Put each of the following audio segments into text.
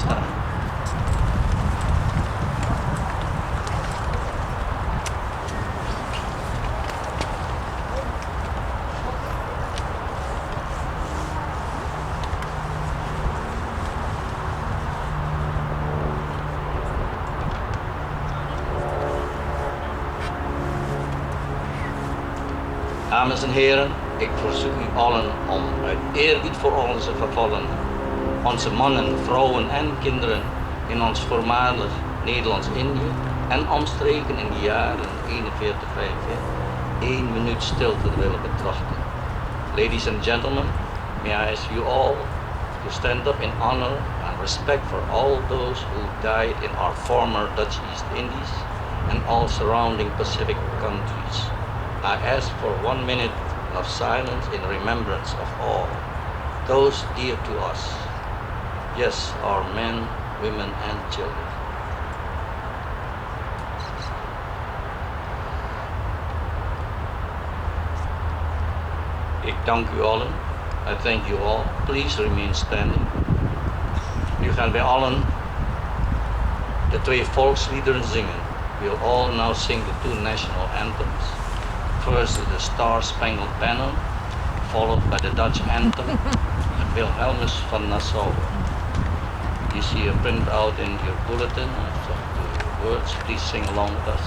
staan. Dames en heren, ik verzoek u allen om uit eerbied voor onze vervallen, onze mannen, vrouwen en kinderen in ons voormalig Nederlands-Indië en omstreken in de jaren 41-45 1 minuut stilte te willen betrachten. Ladies and gentlemen, may I ask you all to stand up in honor and respect for all those who died in our former Dutch East Indies and all surrounding Pacific countries. I ask for 1 minute of silence in remembrance of all those dear to us. Yes, our men, women and children. Ik dank u allen. I thank you all. Please remain standing. Nu gaan wij allen de 2 volksliederen zingen. We'll all now sing the 2 national anthems. First the Star Spangled Banner, followed by the Dutch anthem, the Wilhelmus van Nassau. You see a printout in your bulletin of the words. Please sing along with us.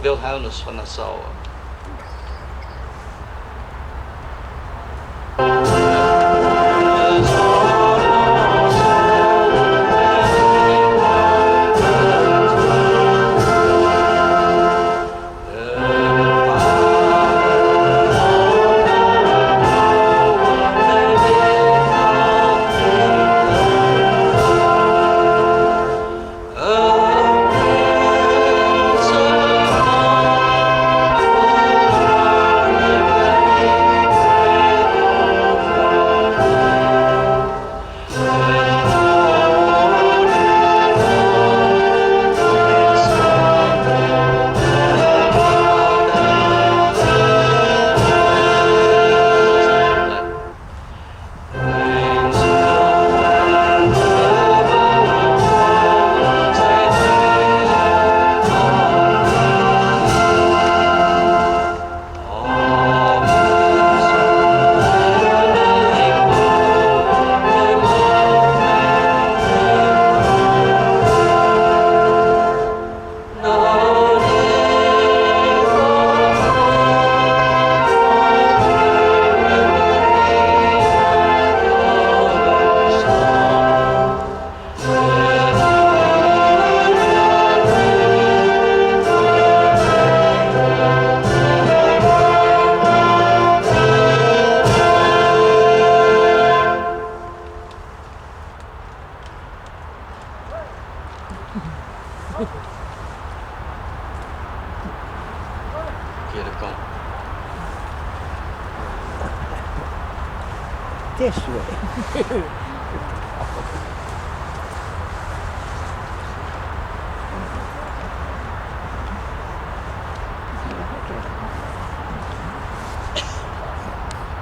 Wilhelmus van Nassau. Verkeerde kant. This way.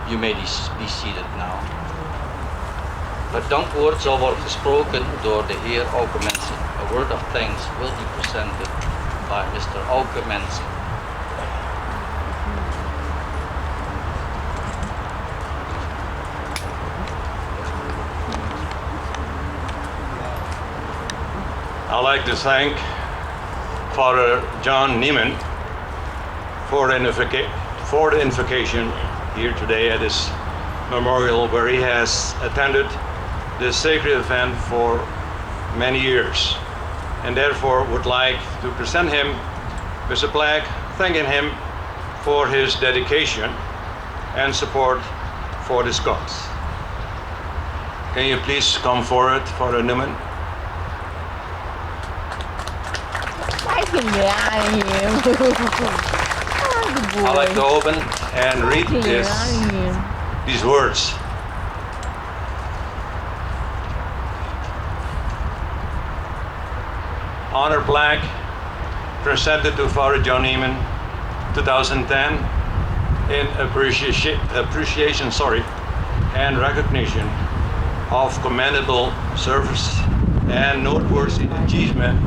You may be seated now. Het dankwoord zal worden gesproken door de heer Auke Mensen. A word of thanks will be presented by Mr. Auke Mensen. I'd like to thank Father John Neiman for the invocation here today at his memorial, where he has attended this sacred event for many years, and therefore would like to present him with a plaque thanking him for his dedication and support for this cause. Can you please come forward, Father Newman? I'd like to open and read these words. Honor plaque presented to Father John Neiman, 2010, in appreciation and recognition of commendable service and noteworthy achievement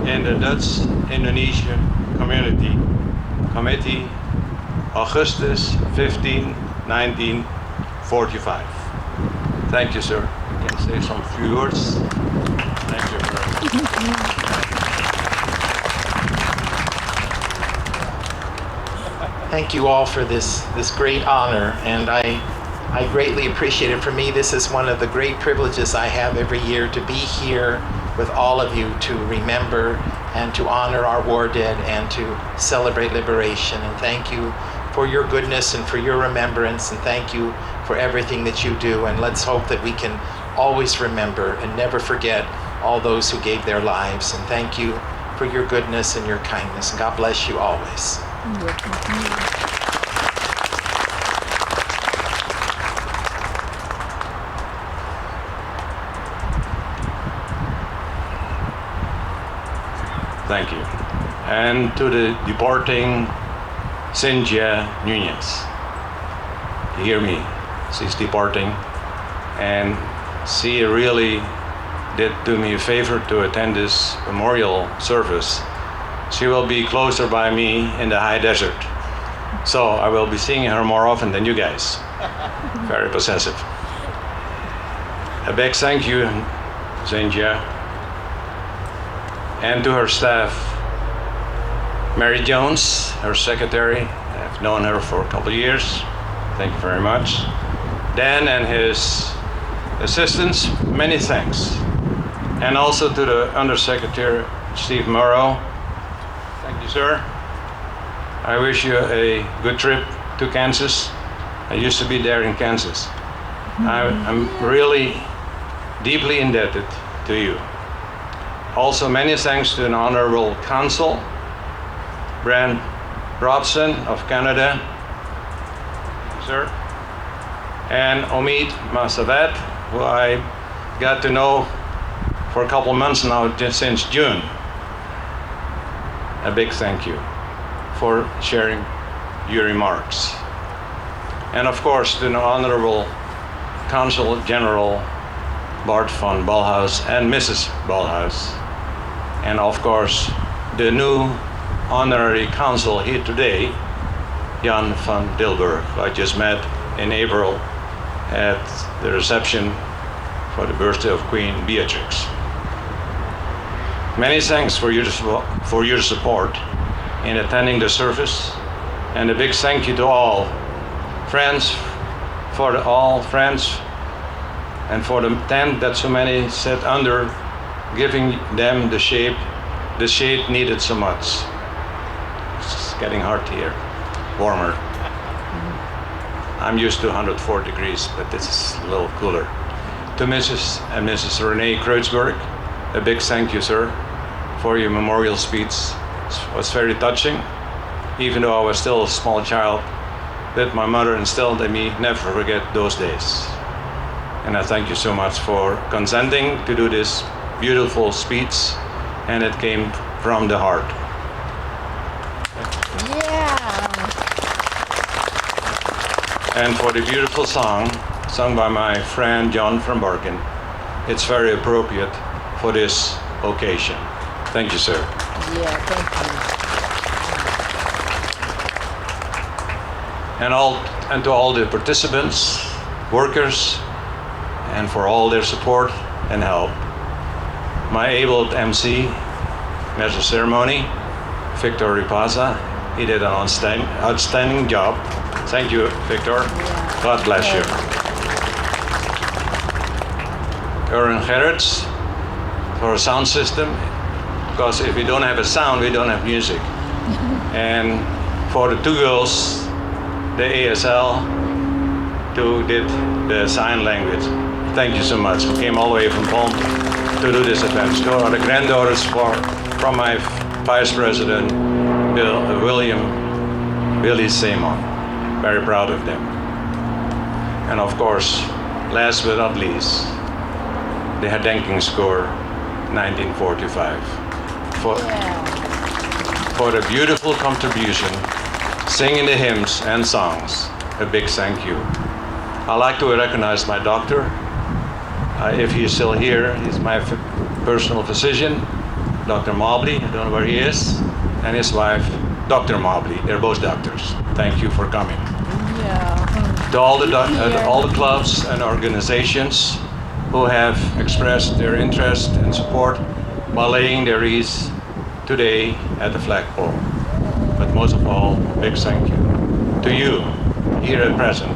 in the Dutch Indonesian Committee, Augustus 15, 1945. Thank you, sir. You can say some few words. Thank you very much. Thank you all for this great honor, and I greatly appreciate it. For me, this is one of the great privileges I have every year, to be here with all of you to remember and to honor our war dead and to celebrate liberation. And thank you for your goodness and for your remembrance, and thank you for everything that you do. And let's hope that we can always remember and never forget all those who gave their lives. And thank you for your goodness and your kindness. And God bless you always. Thank you. And to the departing Cynthia Nunez. You hear me? She's departing, and she really did do me a favor to attend this memorial service. She will be closer by me in the high desert, so I will be seeing her more often than you guys. Very possessive. A big thank you, Cynthia, and to her staff, Mary Jones, her secretary. I've known her for a couple of years. Thank you very much. Dan and his assistants, many thanks. And also to the Undersecretary, Steve Morrow. Thank you, sir. I wish you a good trip to Kansas. I used to be there in Kansas. I'm really deeply indebted to you. Also, many thanks to an honorable consul, Brent Robson of Canada, thank you, sir, and Omid Masavet, who I got to know for a couple of months now, just since June. A big thank you for sharing your remarks. And of course, to the Honorable Consul General Bart van Balhaus and Mrs. Balhaus. And of course, the new honorary consul here today, Jan van Dilburg, who I just met in April at the reception for the birthday of Queen Beatrix. Many thanks for your support in attending the service, and a big thank you to all friends, and for the tent that so many sat under, giving them the shade needed so much. It's getting hot here, warmer. I'm used to 104 degrees, but this is a little cooler. To Mrs. and Mrs. Renee Kreutzberg, a big thank you, sir, for your memorial speech. It was very touching, even though I was still a small child, that my mother instilled in me never forget those days. And I thank you so much for consenting to do this beautiful speech, and it came from the heart. and for the beautiful song sung by my friend John from Bergen. It's very appropriate for this occasion. Thank you, sir. Yeah, thank And to all the participants, workers, and for all their support and help. My able MC, Master Ceremony, Victor Ripaza, he did an outstanding job. Thank you, Victor. God bless you. Aaron Gerrits for a sound system, because if we don't have a sound, we don't have music. And for the two girls, the ASL, who did the sign language. Thank you so much. Who came all the way from home to do this event. To our granddaughters from my Vice President, Willie Simon. Very proud of them. And of course, last but not least, the herdenking score 1945 for the beautiful contribution, singing the hymns and songs. A big thank you. I'd like to recognize my doctor. If he's still here, he's my personal physician, Dr. Mobley. I don't know where he is, and his wife, Dr. Mobley. They're both doctors. Thank you for coming. Yeah. To all the clubs and organizations who have expressed their interest and support by laying their wreaths today at the flagpole. But most of all, big thank you to you here at present,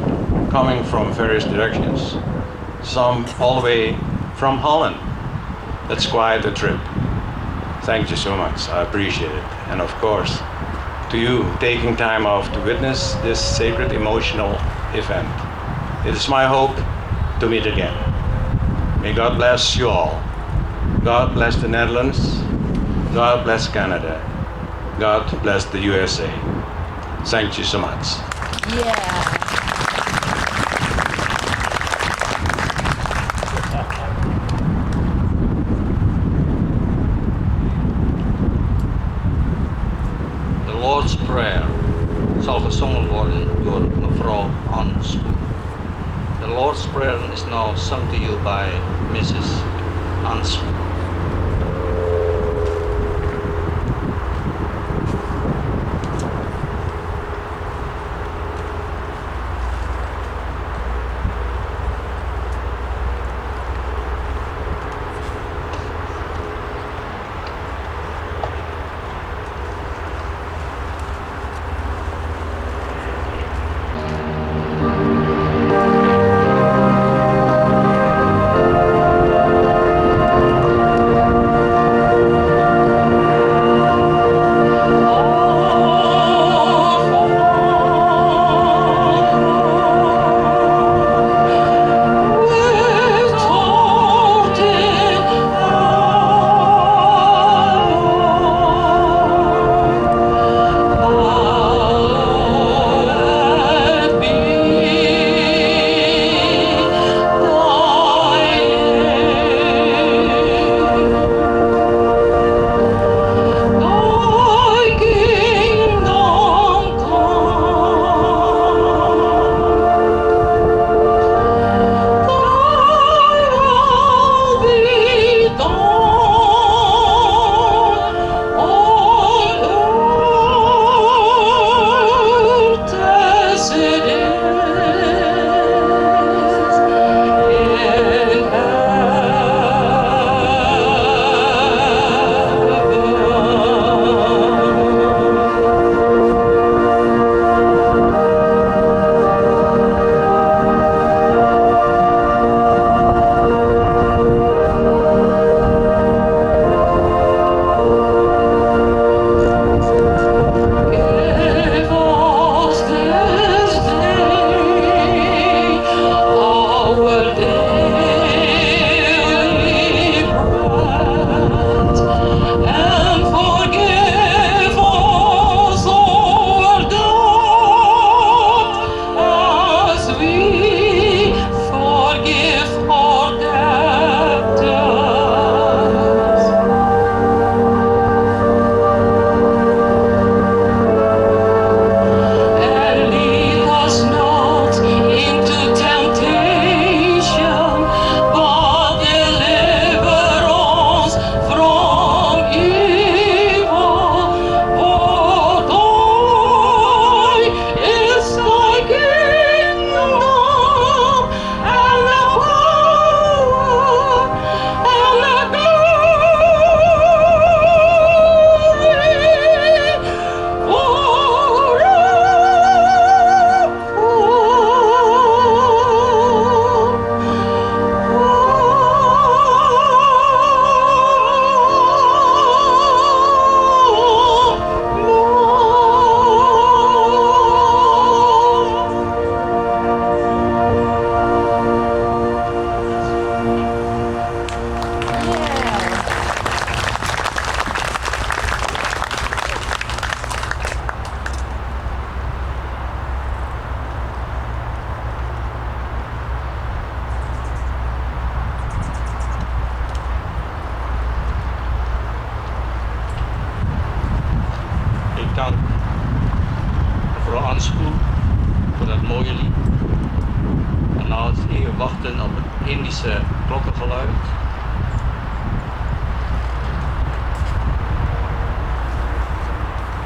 coming from various directions, some all the way from Holland. That's quite a trip. Thank you so much, I appreciate it. And of course, to you taking time off to witness this sacred emotional event. It is my hope to meet again. May God bless you all. God bless the Netherlands. God bless Canada. God bless the USA. Thank you so much. Yeah. The Lord's Prayer zal gezongen worden door mevrouw Ans. The Lord's Prayer is now sung to you by Mrs. Ans. hartelijk dank voor de aanspoel, voor dat mooie lied. En nou is het even wachten op het Indische klokkengeluid.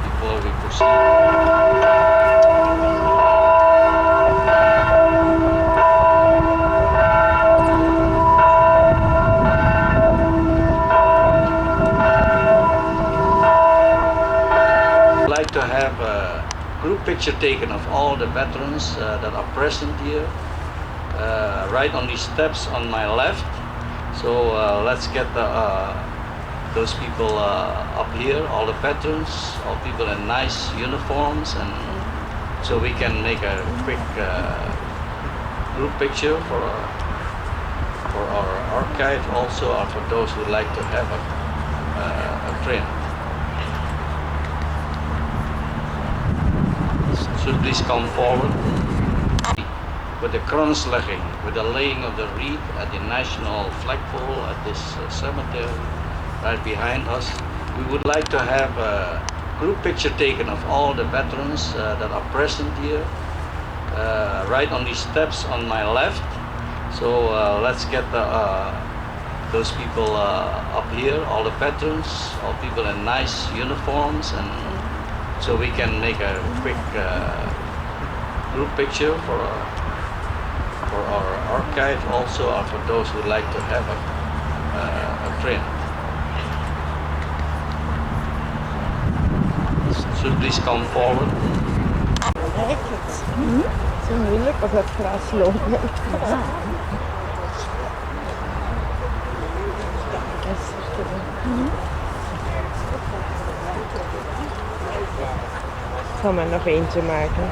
Before we proceed. To have a group picture taken of all the veterans that are present here, right on these steps on my left. So let's get those people up here, all the veterans, all people in nice uniforms, and so we can make a quick group picture for our archive also, or for those who like to have a print. So please come forward with the kranzlegging, with the laying of the wreath at the national flagpole at this cemetery right behind us. We would like to have a group picture taken of all the veterans that are present here, right on these steps on my left. So let's get those people up here, all the veterans, all people in nice uniforms, and so we can make a quick group picture for our archive also, or for those who like to have a print. So please come forward. Kijk het. Zo moeilijk op het gras lopen. Ja. Ik zal maar nog eentje maken.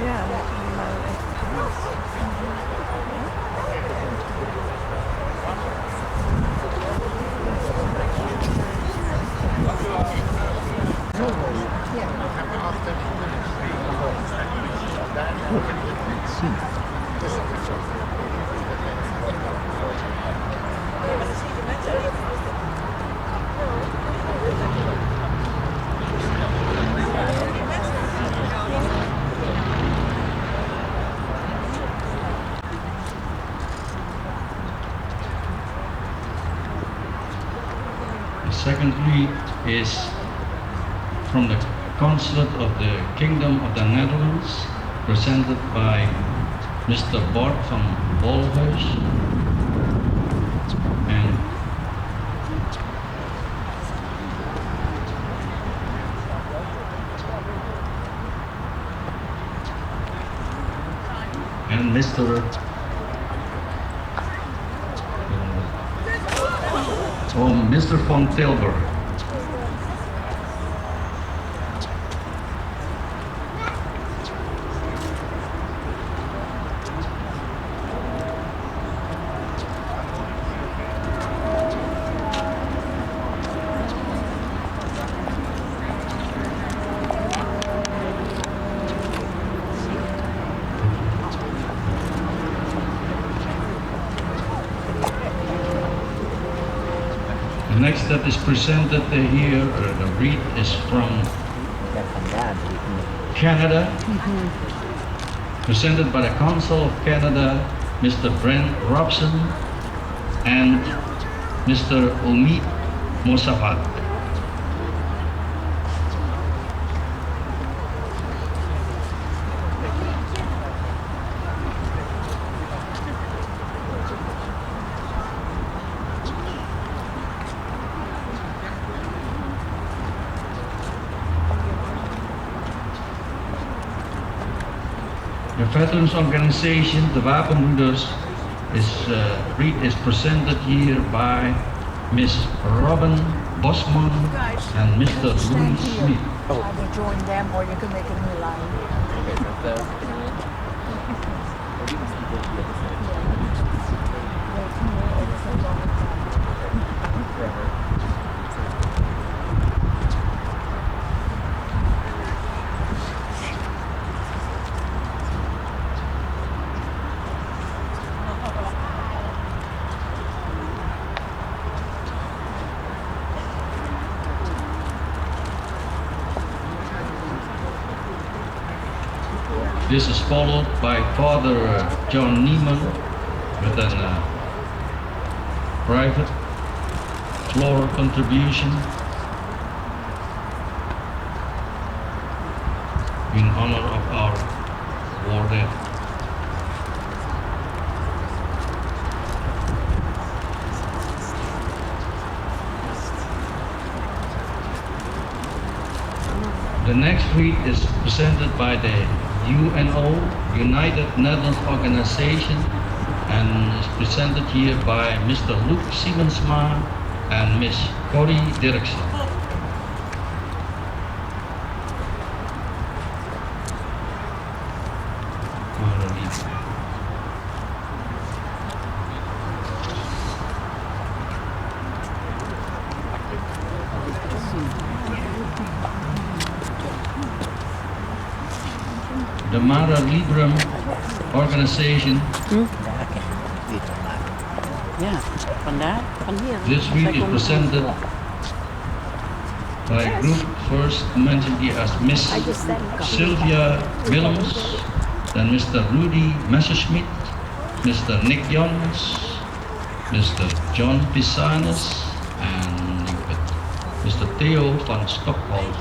Ja. The second read is from the Consulate of the Kingdom of the Netherlands, presented by Mr. Bart van Bolhuis. And Mr. Mr. van Tilburg. The next that is presented here, the read is from Canada, presented by the Consul of Canada, Mr. Brent Robson and Mr. Omid Mosafat. The Veterans Organization, the Wapenbroeders, read is presented here by Miss Robin Bosman and Mr. Louis Smith. Either join them or you can make a new line. This is followed by Father John Neiman with a private floral contribution in honor of our war dead. The next wreath is presented by the UNO, United Netherlands Organization, and is presented here by Mr. Luc Siemensma and Miss Corrie Dirksen. The Mara Librum organization. Ja, vandaar, van hier. This week is presented by a group first mentioned here as Miss Sylvia Willems, then Mr. Rudy Messerschmidt, Mr. Nick Jans, Mr. John Pisanus, and Mr. Theo van Stockholm.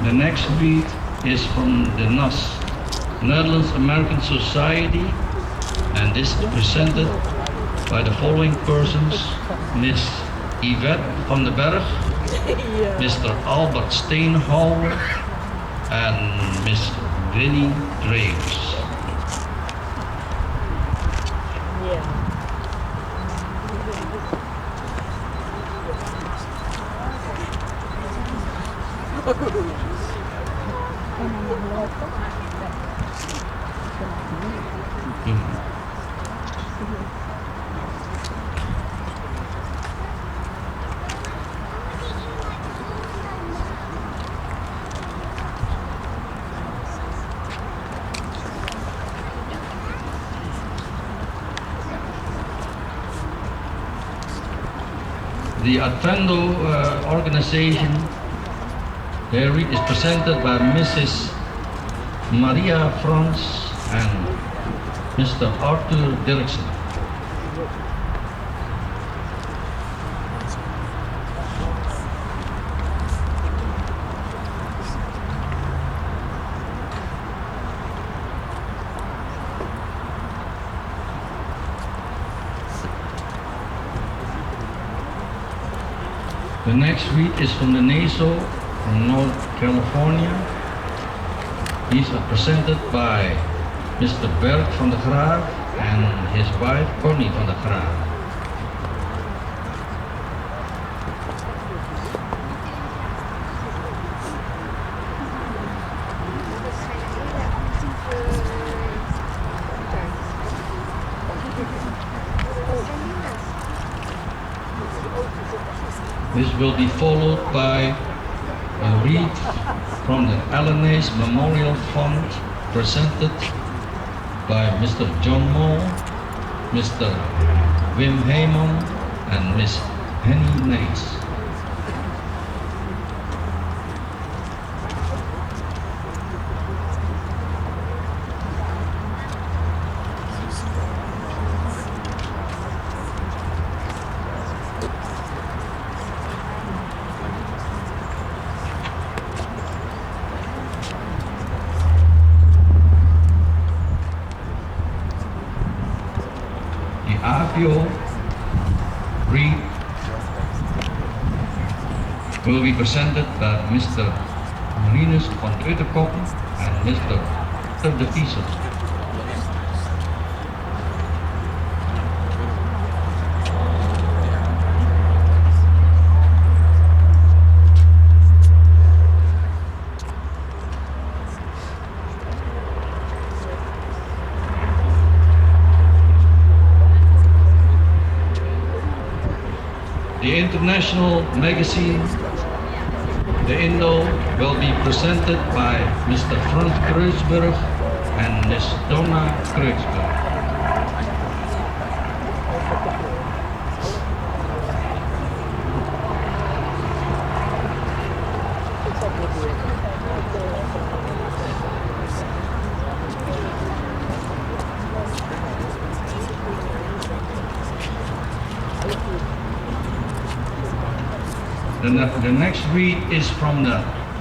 The next beat is from the NAS, Netherlands American Society, and this is presented by the following persons: Miss Yvette van den Berg, Mr. Albert Steenhouwer, and Miss Winnie Graves. The Advento organization, their wreath is presented by Mrs. Maria Frans and Mr. Arthur Dirksen. The next wreath is from the NASO from North California. These are presented by Mr. Berg van der Graaf and his wife Connie van der Graaf. This will be followed by a wreath from the Alanace Memorial Fund presented by Mr. John Moore, Mr. Wim Heyman, and Miss Henny Nace. APO wreath will be presented by Mr. Marinus van Uitterkoppen and Mr. De Vieser. The international magazine, The Indo, will be presented by Mr. Frank Kreuzberg and Ms. Donna Kreuzberg. The next read is from the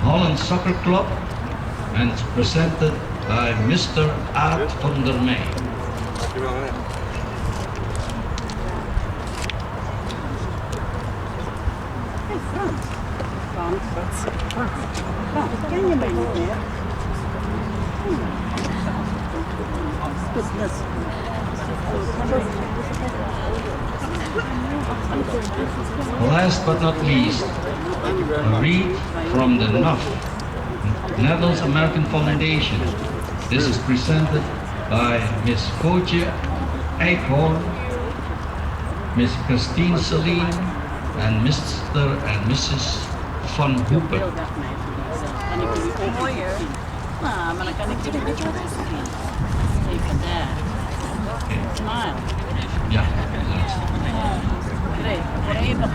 Holland Soccer Club and it's presented by Mr. Aart van der Meij. Ken je mij niet meer? Business. Last but not least, a read from the NAF, Netherlands American Foundation. This is presented by Ms. Kootje Eichhorn, Ms. Christine Celine, and Mr. and Mrs. Van Hoepen. Nou, maar dan kan ik jullie dit wat zien. Even daar. Smile. Ja, Nee, even.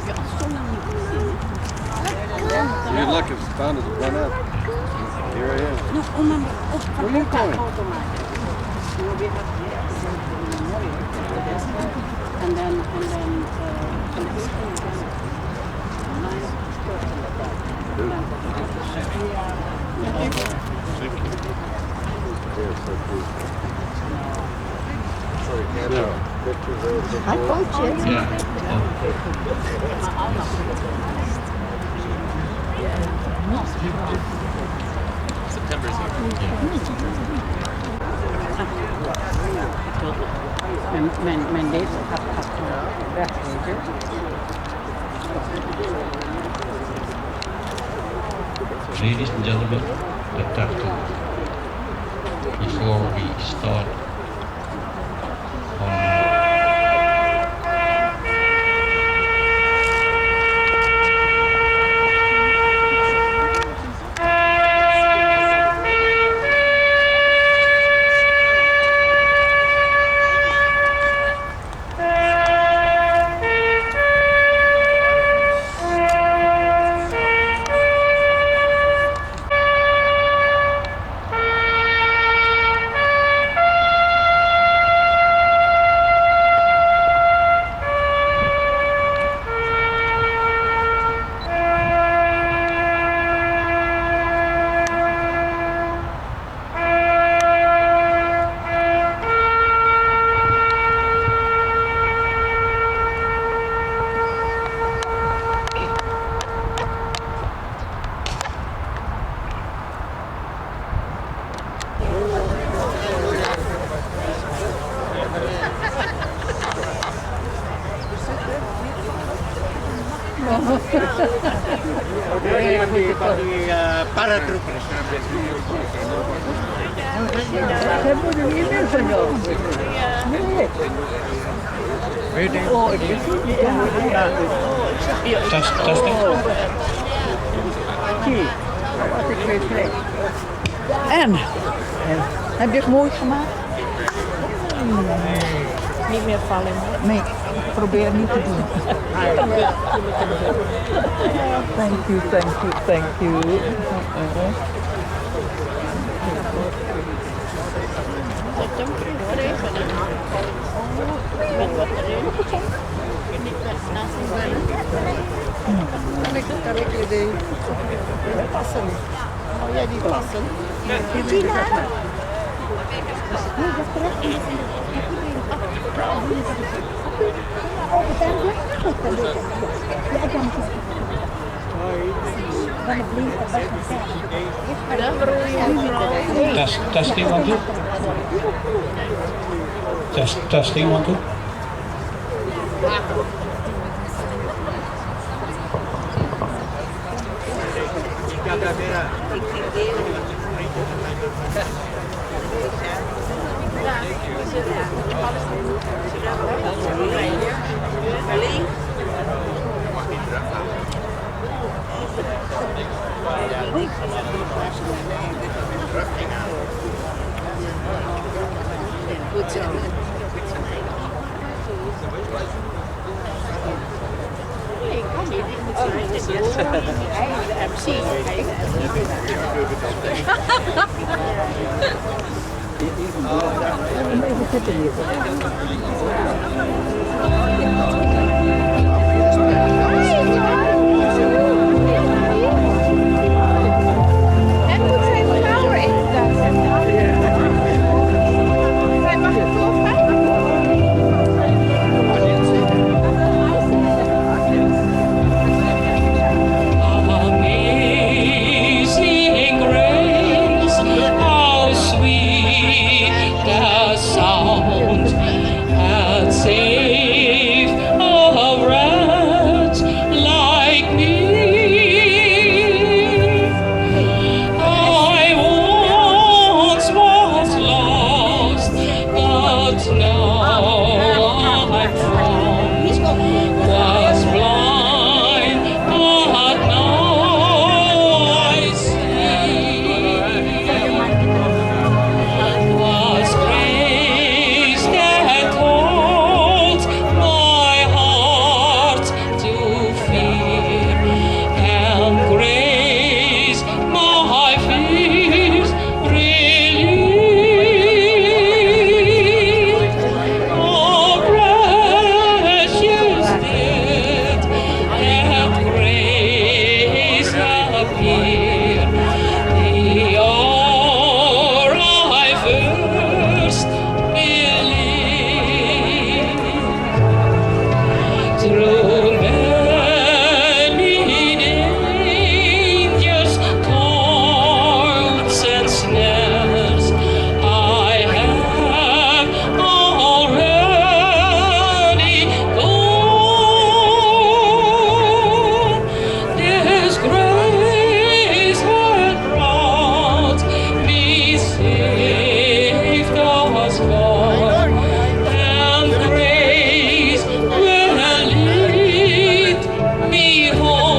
Ja, zo lang niet gezien. You're lucky it's found it to run out. Here I am. No, Where are you going? And then Sorry, can't have pictures of the I thought you. ja. Mijn deze gaat weg, weet je. Ladies and gentlemen, the tattoo. Before we start on paratroopers. Hebben we er niet meer van jou? Nee. Weet je? Oh, ik zie ja. Testing. Zie, wat ik weer plek. En? Heb je het mooi gemaakt? Niet meer vallen. Nee, ik probeer het niet te doen. Thank you, thank you, thank you. Kan ik jullie passen? Oh ja, die passen. Tina? Testing 1 2. Testing 1 2. En moet zijn vrouw in dat. Zij mag het Amazing grace, how sweet the sound that saved a wretch like me. I once was lost, but now I'm found. Was blind, but now I see. Was grace that taught my heart to fear, and grace my fears relieved. Oh, precious did that grace appear, the hour I first believed. Through many dangers, toils, and snares, I have already gone. This grace had brought me safe thus far, and grace will lead me home.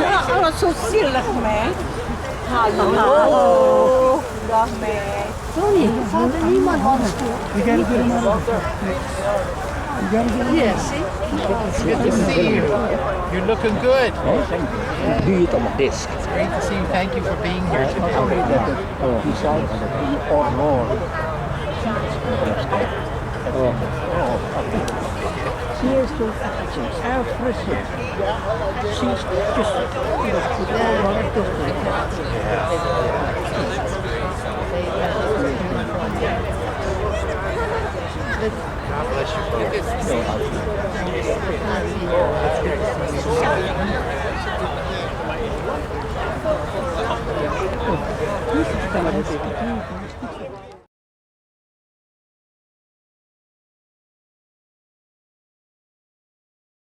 Ja, zo zielig, man. Hallo. Dag, man. Sorry, gaat er niemand anders toe? Yes. Good to see you. You're looking good. Do it on this. It's great to see you. Thank you for being here today. Besides or more. She is so refreshing. She's God bless you. just